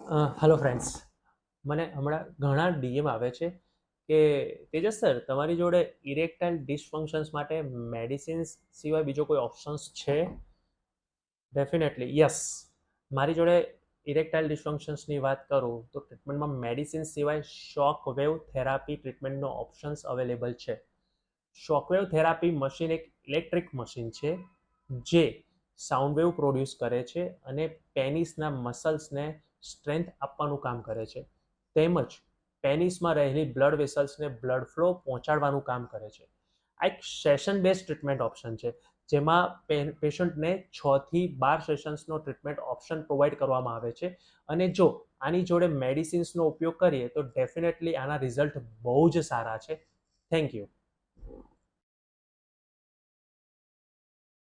Hello friends. મને હમણાં ઘણા ડીએમ આવે છે કે તેજસ સર, તમારી જોડે ઇરેક્ટાઇલ ડિસફંક્શન્સ માટે મેડિસિન્સ સિવાય બીજો કોઈ ઓપ્શન્સ છે? Definitely yes. મારી જોડે ઇરેક્ટાઇલ ડિસફંક્શન્સની વાત કરું તો ટ્રીટમેન્ટમાં મેડિસિન સિવાય શોક વેવ થેરાપી ટ્રીટમેન્ટનો ઓપ્શન્સ અવેલેબલ છે. શોકવેવ થેરાપી મશીન એક ઇલેક્ટ્રિક મશીન છે જે સાઉન્ડ વેવ પ્રોડ્યુસ કરે છે અને પેનિસના મસલ્સને સ્ટ્રેન્થ આપવાનું કામ કરે છે, તેમજ પેનિસમાં રહેલી બ્લડ વેસલ્સને બ્લડ ફ્લો પહોંચાડવાનું કામ કરે છે. આ એક સેશન બેઝ ટ્રીટમેન્ટ ઓપ્શન છે જેમાં પેશન્ટને 6 થી 12 સેશન્સનો ટ્રીટમેન્ટ ઓપ્શન પ્રોવાઈડ કરવામાં આવે છે. અને જો આની જોડે મેડિસિન્સનો ઉપયોગ કરીએ તો ડેફિનેટલી આના રિઝલ્ટ બહુ જ સારા છે. Thank you.